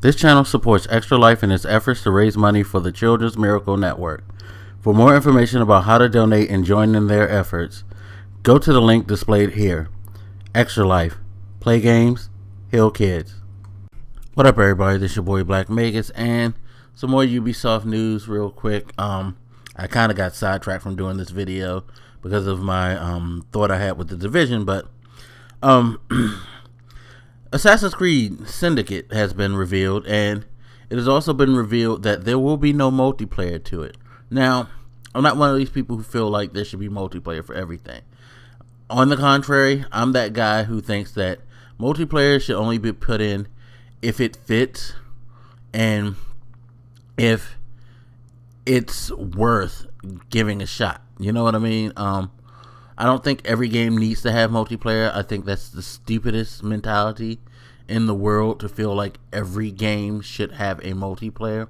This channel supports Extra Life in its efforts to raise money for the Children's Miracle Network. For more information about how to donate and join in their efforts, go to the link displayed here. Extra Life. Play games, heal kids. What up, everybody? This is your boy Black Magus, and some more Ubisoft news real quick. I kind of got sidetracked from doing this video because of my thought I had with the Division, but Assassin's Creed Syndicate has been revealed, and it has also been revealed that there will be no multiplayer to it. Now, I'm not one of these people who feel like there should be multiplayer for everything. On the contrary, I'm that guy who thinks that multiplayer should only be put in if it fits and if it's worth giving a shot. You know what I mean? I don't think every game needs to have multiplayer. I think that's the stupidest mentality in the world, to feel like every game should have a multiplayer.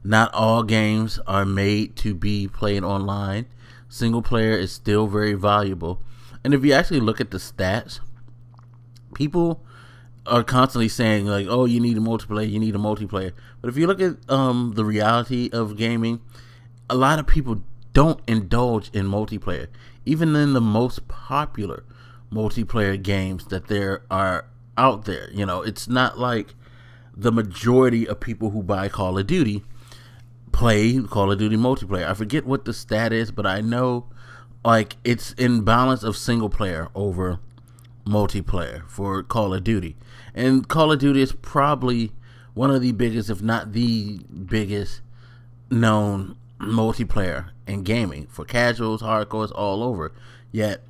Not all games are made to be played online. Single player is still very valuable. And if you actually look at the stats, people are constantly saying like, oh, you need a multiplayer. But if you look at the reality of gaming, a lot of people don't indulge in multiplayer. Even in the most popular multiplayer games that there are out there, you know, it's not like the majority of people who buy Call of Duty play Call of Duty multiplayer. I forget what the stat is, but I know like it's in balance of single player over multiplayer for Call of Duty. And Call of Duty is probably one of the biggest, if not the biggest, known multiplayer in gaming for casuals, hardcores, all over. Yet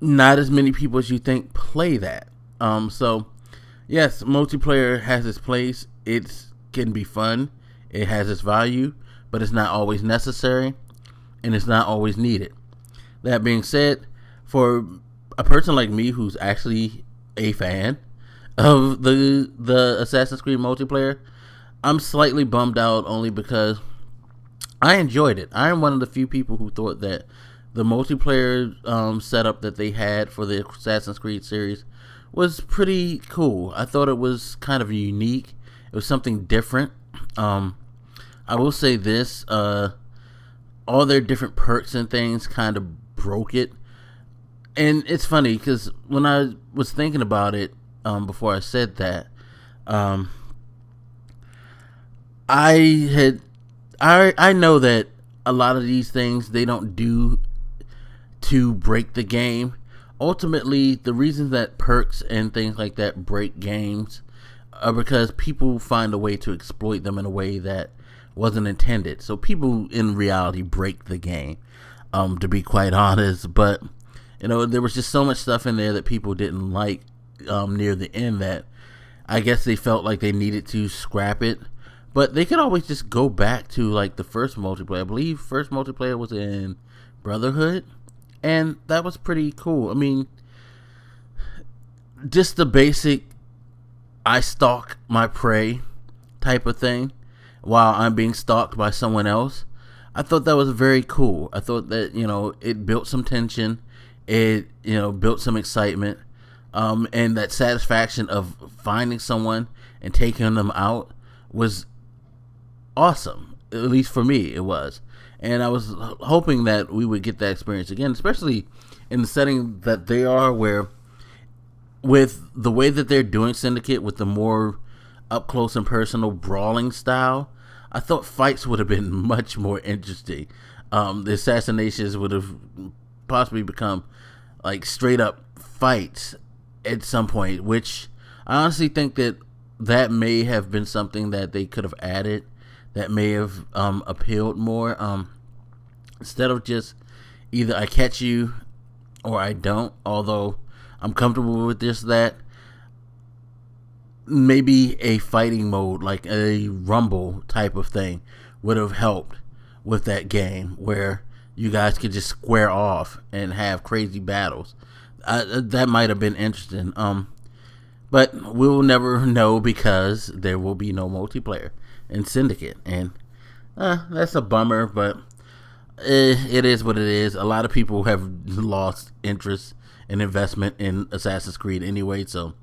not as many people as you think play that. So yes, multiplayer has its place. It can be fun. It has its value, but it's not always necessary, and it's not always needed. That being said, for a person like me who's actually a fan of the Assassin's Creed multiplayer, I'm slightly bummed out only because I enjoyed it. I am one of the few people who thought that the multiplayer setup that they had for the Assassin's Creed series was pretty cool. I thought it was kind of unique. It was something different. I will say this, all their different perks and things kind of broke it. And it's funny because when I was thinking about it before I said that, I know that a lot of these things they don't do to break the game. Ultimately, the reasons that perks and things like that break games are because people find a way to exploit them in a way that wasn't intended. So people in reality break the game, to be quite honest. But you know, there was just so much stuff in there that people didn't like near the end that I guess they felt like they needed to scrap it. But they could always just go back to like the first multiplayer. I believe first multiplayer was in Brotherhood, and that was pretty cool. I mean, just the basic I stalk my prey type of thing while I'm being stalked by someone else. I thought that was very cool. I thought that, you know, it built some tension. It, you know, built some excitement. And that satisfaction of finding someone and taking them out was awesome. At least for me, it was. And I was hoping that we would get that experience again, especially in the setting that they are, where with the way that they're doing Syndicate with the more up close and personal brawling style, I thought fights would have been much more interesting. The assassinations would have possibly become like straight up fights at some point, which I honestly think that may have been something that they could have added that may have appealed more, instead of just either I catch you or I don't. Although I'm comfortable with this, that maybe a fighting mode like a rumble type of thing would have helped with that game, where you guys could just square off and have crazy battles. That might have been interesting, but we'll never know because there will be no multiplayer in Syndicate, and that's a bummer, but it is what it is. A lot of people have lost interest and investment in Assassin's Creed anyway, so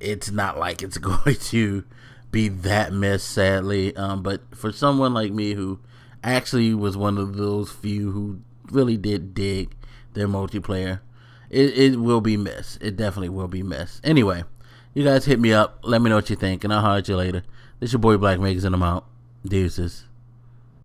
it's not like it's going to be that missed, sadly. But for someone like me who actually was one of those few who really did dig their multiplayer, it will be missed. It definitely will be missed. Anyway, you guys hit me up. Let me know what you think, and I'll holler at you later. This your boy Black Megas, and I'm out. Deuces.